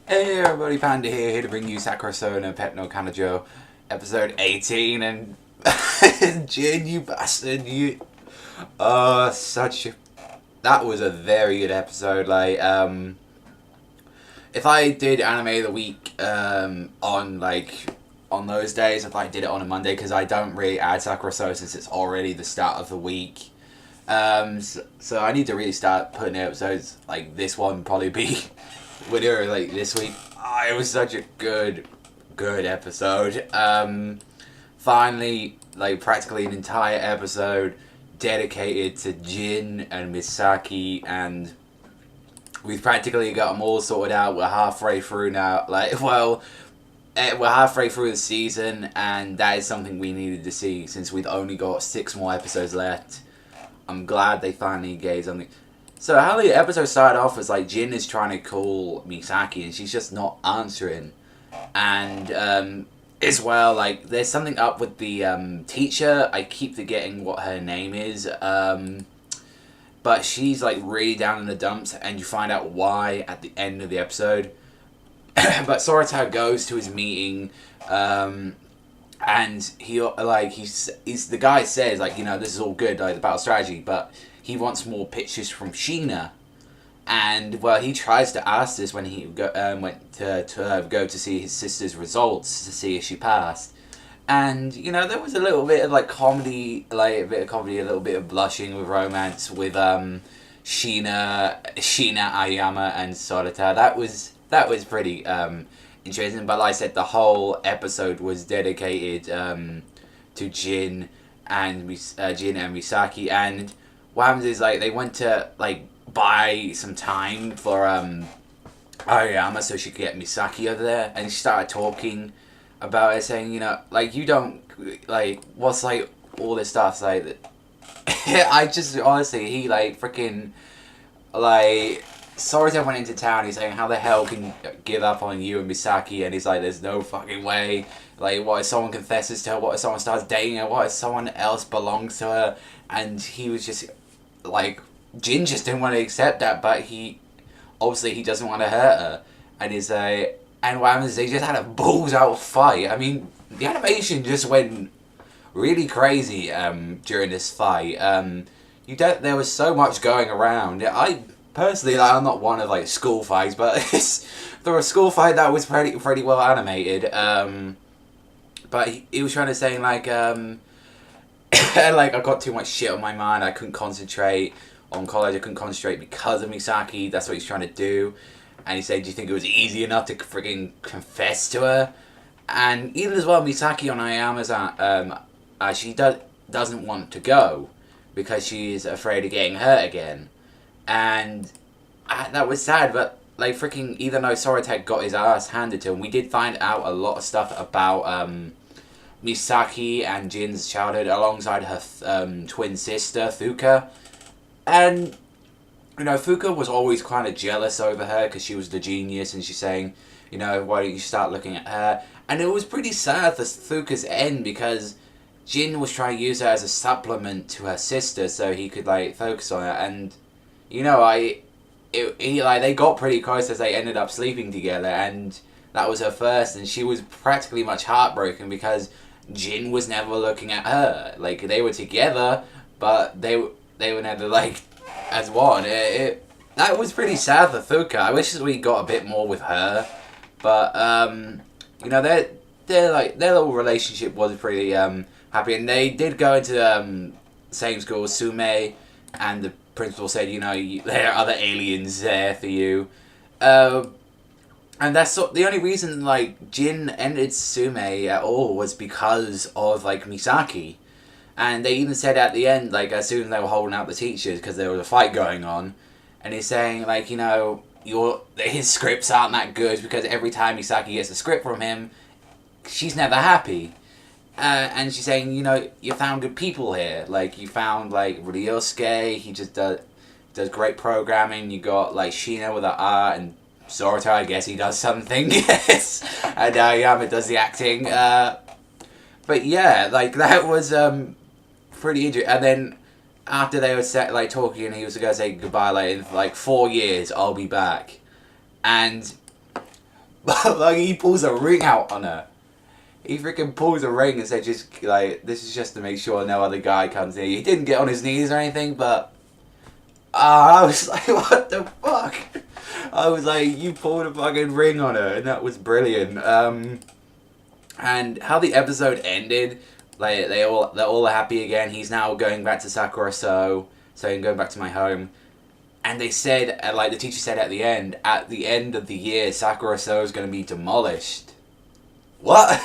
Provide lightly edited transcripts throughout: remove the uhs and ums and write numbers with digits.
Hey everybody, Panda here to bring you Sakurasou no Pet no Kanajo, episode 18, and Jin, you bastard, you, that was a very good episode, if I did anime of the week, on those days, if I did it on a Monday, because I don't really add Sakurasou since it's already the start of the week, so I need to really start putting episodes, like this one probably be winner like this week. Oh, it was such a good episode. Finally, like practically an entire episode dedicated to Jin and Misaki, and we've practically got them all sorted out. We're halfway through now. We're halfway through the season, and that is something we needed to see since we've only got 6 more episodes left. I'm glad they finally gave something. So how the episode started off was like Jin is trying to call Misaki and she's just not answering, and as well, like there's something up with the teacher. I keep forgetting what her name is, but she's like really down in the dumps, and you find out why at the end of the episode. But Sorata goes to his meeting, and he's the guy says like, this is all good, like the battle strategy, but he wants more pictures from Sheena. And well, he tries to ask this when he went to go to see his sister's results to see if she passed. And there was a little bit of comedy, a little bit of blushing with romance with Sheena, Ayama, and Sorata. That was pretty interesting. But like I said, the whole episode was dedicated to Jin and Misaki. And what happens is they went to buy some time for Ayama so she could get Misaki over there, and she started talking about it, saying you don't what's all this stuff I just honestly, he freaking Sorata went into town. He's saying, how the hell can you give up on you and Misaki? And he's like, there's no fucking way. What if someone confesses to her? What if someone starts dating her? What if someone else belongs to her? And he was just Jin just didn't want to accept that, but he doesn't want to hurt her. And he's and what happens is they just had a balls out fight. I mean, the animation just went really crazy during this fight. There was so much going around. I personally, I'm not one of school fights, but there was a school fight that was pretty well animated. But he was trying to say I got too much shit on my mind. I couldn't concentrate on college. I couldn't concentrate because of Misaki. That's what he's trying to do. And he said, do you think it was easy enough to freaking confess to her? And even as well, Misaki on Ayama's she doesn't want to go because she's afraid of getting hurt again. And that was sad, but even though Sorata got his ass handed to him, we did find out a lot of stuff about Misaki and Jin's childhood alongside her twin sister, Fuka. And, Fuka was always kind of jealous over her because she was the genius, and she's saying, why don't you start looking at her? And it was pretty sad for Fuka's end because Jin was trying to use her as a supplement to her sister so he could, focus on her. And, they got pretty close as they ended up sleeping together, and that was her first, and she was practically much heartbroken because Jin was never looking at her. They were together, but they were never as one. That was pretty sad for Fuka. I wish we got a bit more with her, but their little relationship was pretty happy, and they did go into same school as Sume, and the principal said, there are other aliens there for you. And that's the only reason, Jin ended Sume at all was because of, Misaki. And they even said at the end, as soon as they were holding out the teachers, because there was a fight going on, and he's saying, his scripts aren't that good, because every time Misaki gets a script from him, she's never happy. And she's saying, you found good people here. You found, Ryosuke, he just does great programming. You got, Sheena with her art, and Sorata, I guess he does something. Yes. And Yama does the acting. But yeah, that was pretty interesting. And then after they were talking, and he was going to say goodbye, in 4 years, I'll be back. And But like he pulls a ring out on her. He freaking pulls a ring and said, just like, this is just to make sure no other guy comes in. He didn't get on his knees or anything, but I was like, what the fuck? I was like, you pulled a fucking ring on her, and that was brilliant. And how the episode ended, like they're all happy again. He's now going back to Sakurasou, saying going back to my home. And they said, like the teacher said at the end of the year, Sakurasou is going to be demolished. What?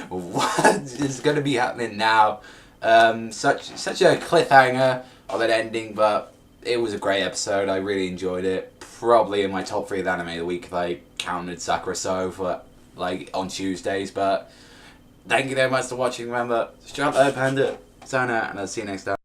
What is going to be happening now? Such a cliffhanger of an ending, but it was a great episode. I really enjoyed it. Probably in my top 3 of the anime of the week if I counted Sakurasou for like on Tuesdays. But thank you very much for watching. Remember, Crap Jin You, Sana, and I'll see you next time.